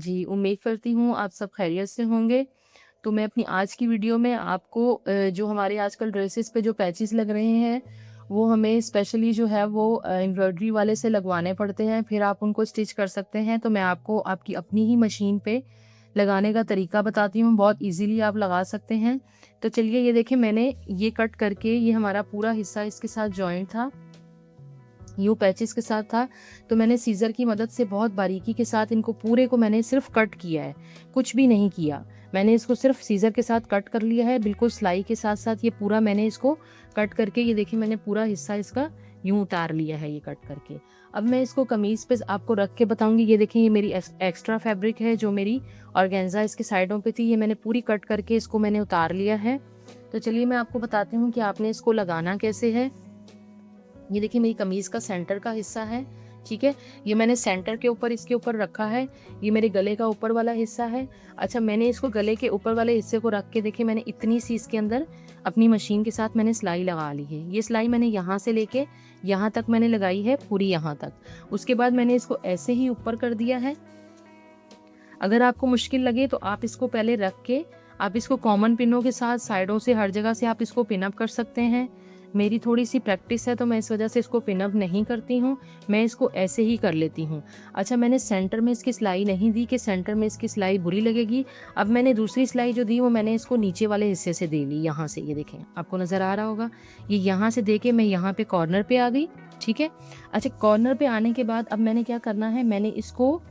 जी, उम्मीद करती हूँ आप सब खैरियत से होंगे। तो मैं अपनी आज की वीडियो में आपको जो हमारे आजकल ड्रेसेस पे जो पैचेस लग रहे हैं, वो हमें स्पेशली जो है वो एम्ब्रॉयडरी वाले से लगवाने पड़ते हैं, फिर आप उनको स्टिच कर सकते हैं। तो मैं आपको आपकी अपनी ही मशीन पे लगाने का तरीका बताती हूँ, बहुत ईज़िली आप लगा सकते हैं। तो चलिए ये देखिए, मैंने ये कट करके ये हमारा पूरा हिस्सा इसके साथ जॉइंट था, यूँ पैचेस के साथ था, तो मैंने सीज़र की मदद से बहुत बारीकी के साथ इनको पूरे को मैंने सिर्फ़ कट किया है, कुछ भी नहीं किया। मैंने इसको सिर्फ़ सीज़र के साथ कट कर लिया है, बिल्कुल सिलाई के साथ-साथ ये पूरा मैंने इसको कट करके, ये देखिए मैंने पूरा हिस्सा इसका यूँ उतार लिया है ये कट करके। अब मैं इसको कमीज़ पे आपको रख के बताऊँगी। ये देखिए, ये मेरी एक्स्ट्रा फैब्रिक है जो मेरी ऑर्गेन्ज़ा इसके साइडों पे थी, ये मैंने पूरी कट करके इसको मैंने उतार लिया है। तो चलिए मैं आपको बताती हूँ कि आपने इसको लगाना कैसे है। ये देखिए मेरी कमीज़ का सेंटर का हिस्सा है, ठीक है? ये मैंने सेंटर के ऊपर इसके ऊपर रखा है, ये मेरे गले का ऊपर वाला हिस्सा है। अच्छा, मैंने इसको गले के ऊपर वाले हिस्से को रख के देखिए मैंने इतनी सी इसके अंदर अपनी मशीन के साथ मैंने सिलाई लगा ली है। ये सिलाई मैंने यहाँ से लेके यहाँ तक मैंने लगाई है, पूरी यहाँ तक। उसके बाद मैंने इसको ऐसे ही ऊपर कर दिया है। अगर आपको मुश्किल लगे तो आप इसको पहले रख के आप इसको कॉमन पिनों के साथ साइडों से हर जगह से आप इसको पिन अप कर सकते हैं। मेरी थोड़ी-सी प्रैक्टिस है तो मैं इस वजह से इसको पिन अप नहीं करती हूँ, मैं इसको ऐसे ही कर लेती हूँ। अच्छा, मैंने सेंटर में इसकी सिलाई नहीं दी कि सेंटर में इसकी सिलाई बुरी लगेगी। अब मैंने दूसरी सिलाई जो दी वो मैंने इसको नीचे वाले हिस्से से दे ली, यहाँ से, ये देखें, आपको नज़र आ रहा होगा। ये यहाँ से दे के मैं यहाँ पे कॉर्नर पे आ गई, ठीक है? अच्छा, कॉर्नर पे आने के बाद अब मैंने क्या करना है, मैंने इसको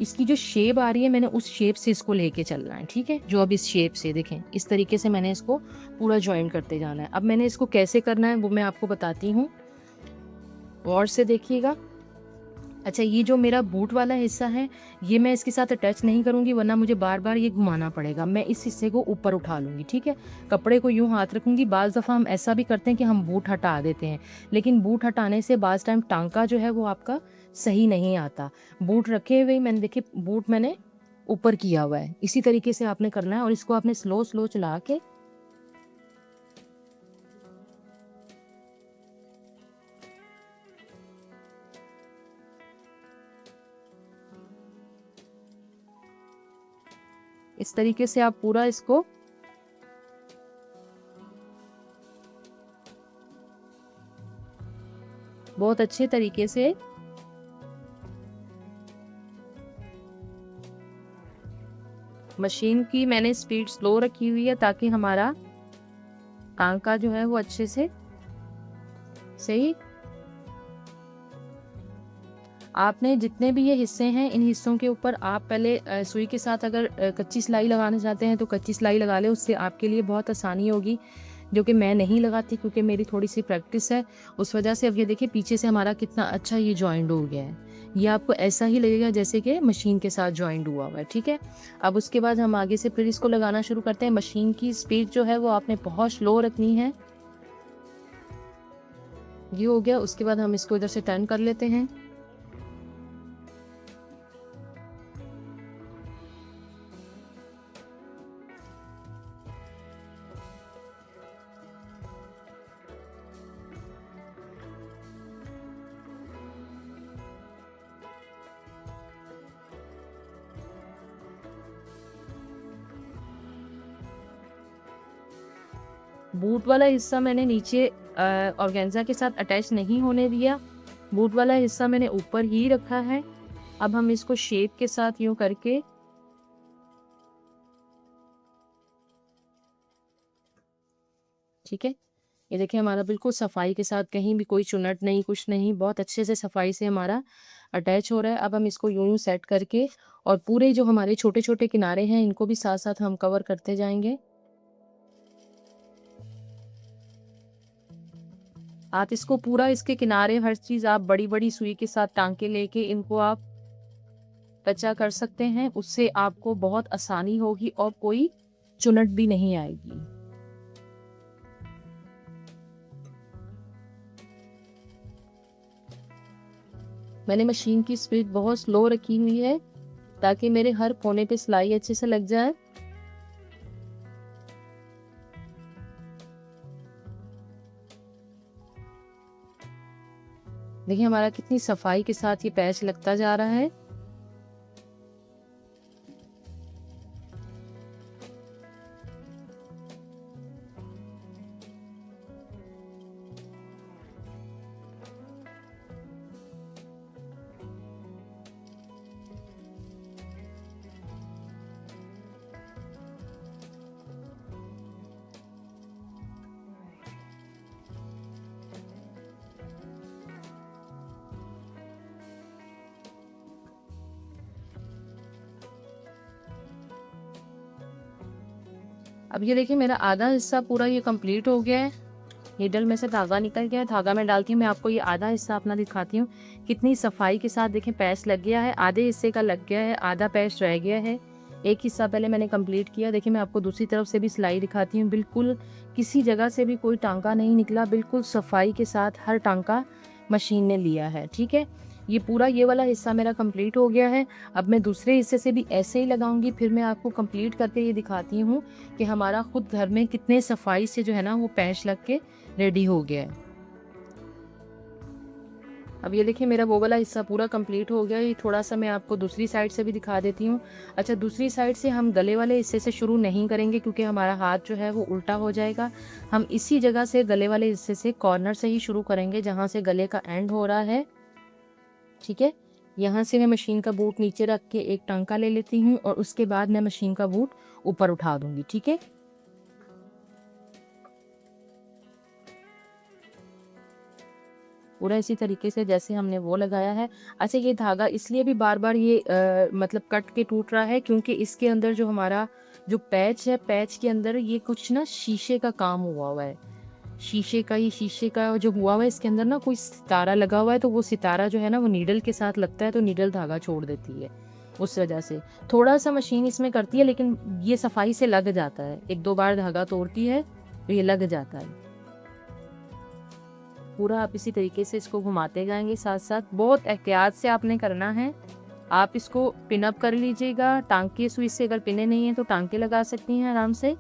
इसकी जो शेप आ रही है मैंने उस शेप से इसको लेके चलना है, ठीक है? जो अब इस शेप से देखें, इस तरीके से मैंने इसको पूरा जॉइन करते जाना है। अब मैंने इसको कैसे करना है वो मैं आपको बताती हूँ, गौर से देखिएगा। अच्छा, ये जो मेरा बूट वाला हिस्सा है, ये मैं इसके साथ अटैच नहीं करूँगी, वरना मुझे बार-बार ये घुमाना पड़ेगा। मैं इस हिस्से को ऊपर उठा लूँगी, ठीक है? कपड़े को यूँ हाथ रखूँगी। बाज़ दफ़ा हम ऐसा भी करते हैं कि हम बूट हटा देते हैं, लेकिन बूट हटाने से बाज़ टाइम टाँका जो है वो आपका सही नहीं आता। बूट रखे हुए ही मैंने देखिए बूट मैंने ऊपर किया हुआ है। इसी तरीके से आपने करना है और इसको आपने स्लो-स्लो चला के इस तरीके से आप पूरा इसको बहुत अच्छे तरीके से मशीन की मैंने स्पीड स्लो रखी हुई है ताकि हमारा टाँका जो है वो अच्छे से सही। आपने जितने भी ये हिस्से हैं, इन हिस्सों के ऊपर आप पहले सुई के साथ अगर कच्ची सिलाई लगाना चाहते हैं तो कच्ची सिलाई लगा लें, उससे आपके लिए बहुत आसानी होगी, जो कि मैं नहीं लगाती क्योंकि मेरी थोड़ी-सी प्रैक्टिस है, उस वजह से। अब ये देखिए पीछे से हमारा कितना अच्छा ये जॉइंट हो गया है। ये आपको ऐसा ही लगेगा जैसे कि मशीन के साथ जॉइंट हुआ हुआ है, ठीक है? अब उसके बाद हम आगे से फिर इसको लगाना शुरू करते हैं। मशीन की स्पीड जो है वो आपने बहुत स्लो रखनी है। ये हो गया, उसके बाद हम इसको इधर से टर्न कर लेते हैं। बूट वाला हिस्सा मैंने नीचे ऑर्गेन्जा के साथ अटैच नहीं होने दिया। बूट वाला हिस्सा मैंने ऊपर ही रखा है। अब हम इसको शेप के साथ यूँ करके, ठीक है? ये देखिए हमारा बिल्कुल सफाई के साथ, कहीं भी कोई चुनट नहीं, कुछ नहीं, बहुत अच्छे से सफाई से हमारा अटैच हो रहा है। अब हम इसको यूँ-यूँ सेट करके और पूरे जो हमारे छोटे-छोटे किनारे हैं इनको भी साथ-साथ हम कवर करते जाएँगे। आप इसको पूरा, इसके किनारे हर चीज़ आप बड़ी-बड़ी सुई के साथ टाँके लेके इनको आप कच्चा कर सकते हैं, उससे आपको बहुत आसानी होगी और कोई चुनट भी नहीं आएगी। मैंने मशीन की स्पीड बहुत स्लो रखी हुई है ताकि मेरे हर कोने पे सिलाई अच्छे से लग जाए। देखिए हमारा कितनी सफाई के साथ ये पैच लगता जा रहा है। अब ये देखिए मेरा आधा हिस्सा पूरा ये कंप्लीट हो गया है। नीडल में से धागा निकल गया है, धागा मैं डालती हूँ। मैं आपको ये आधा हिस्सा अपना दिखाती हूँ कितनी सफाई के साथ देखें पैच लग गया है। आधे हिस्से का लग गया है, आधा पैच रह गया है। एक हिस्सा पहले मैंने कंप्लीट किया। देखिए मैं आपको दूसरी तरफ से भी सिलाई दिखाती हूँ। बिल्कुल किसी जगह से भी कोई टांका नहीं निकला, बिल्कुल सफाई के साथ हर टांका मशीन ने लिया है। ठीक है, ये पूरा ये वाला हिस्सा मेरा कंप्लीट हो गया है। अब मैं दूसरे हिस्से से भी ऐसे ही लगाऊंगी, फिर मैं आपको कंप्लीट करके ये दिखाती हूँ कि हमारा खुद घर में कितने सफाई से जो है ना वो पैच लग के रेडी हो गया है। अब ये देखिए मेरा वो वाला हिस्सा पूरा कंप्लीट हो गया। ये थोड़ा सा मैं आपको दूसरी साइड से भी दिखा देती हूँ। अच्छा, दूसरी साइड से हम गले वाले हिस्से से शुरू नहीं करेंगे क्योंकि हमारा हाथ जो है वो उल्टा हो जाएगा। हम इसी जगह से गले वाले हिस्से से कॉर्नर से ही शुरू करेंगे जहाँ से गले का एंड हो रहा है। ठीक है, यहाँ से मैं मशीन का बूट नीचे रख के एक टांका ले लेती हूँ और उसके बाद मैं मशीन का बूट ऊपर उठा दूंगी। ठीक है, पूरा इसी तरीके से जैसे हमने वो लगाया है। अच्छा, ये धागा इसलिए भी बार बार ये मतलब कट के टूट रहा है क्योंकि इसके अंदर जो हमारा जो पैच है, पैच के अंदर ये कुछ ना शीशे का काम हुआ हुआ है। शीशे का जो हुआ हुआ है, इसके अंदर ना कोई सितारा लगा हुआ है, तो वो सितारा जो है ना वो नीडल के साथ लगता है तो नीडल धागा छोड़ देती है। उस वजह से थोड़ा सा मशीन इसमें करती है, लेकिन ये सफाई से लग जाता है। एक दो बार धागा तोड़ती है तो ये लग जाता है। पूरा आप इसी तरीके से इसको घुमाते जाएंगे साथ साथ। बहुत एहतियात से आपने करना है। आप इसको पिन अप कर लीजिएगा। टांके सुई से अगर पिने नहीं है तो टांके लगा सकती हैं आराम से।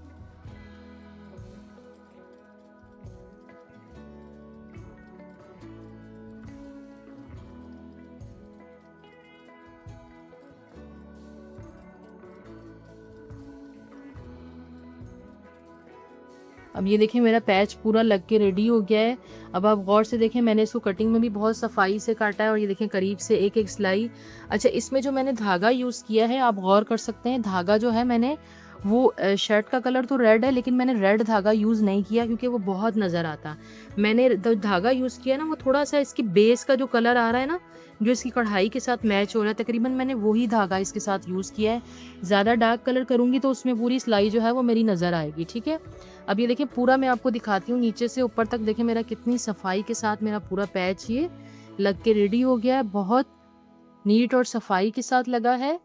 अब ये देखिए मेरा पैच पूरा लग के रेडी हो गया है। अब आप गौर से देखें, मैंने इसको कटिंग में भी बहुत सफाई से काटा है और ये देखें करीब से एक एक सिलाई। अच्छा, इसमें जो मैंने धागा यूज़ किया है आप गौर कर सकते हैं। धागा जो है मैंने वो शर्ट का कलर तो रेड है, लेकिन मैंने रेड धागा यूज़ नहीं किया क्योंकि वो बहुत नज़र आता। मैंने धागा यूज़ किया ना वो थोड़ा सा इसकी बेस का जो कलर आ रहा है ना, जो इसकी कढ़ाई के साथ मैच हो रहा है, तकरीबन मैंने वही धागा इसके साथ यूज़ किया है। ज़्यादा डार्क कलर करूँगी तो उसमें पूरी सिलाई जो है वो मेरी नज़र आएगी। ठीक है, अब ये देखिए पूरा मैं आपको दिखाती हूँ नीचे से ऊपर तक। देखिए मेरा कितनी सफाई के साथ मेरा पूरा पैच ये लग के रेडी हो गया है। बहुत नीट और सफाई के साथ लगा है।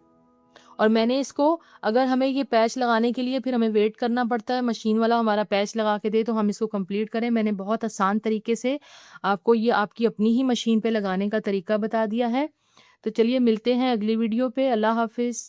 और मैंने इसको, अगर हमें ये पैच लगाने के लिए फिर हमें वेट करना पड़ता है मशीन वाला हमारा पैच लगा के दे तो हम इसको कंप्लीट करें, मैंने बहुत आसान तरीके से आपको ये आपकी अपनी ही मशीन पे लगाने का तरीका बता दिया है। तो चलिए मिलते हैं अगली वीडियो पे। अल्लाह हाफिज़।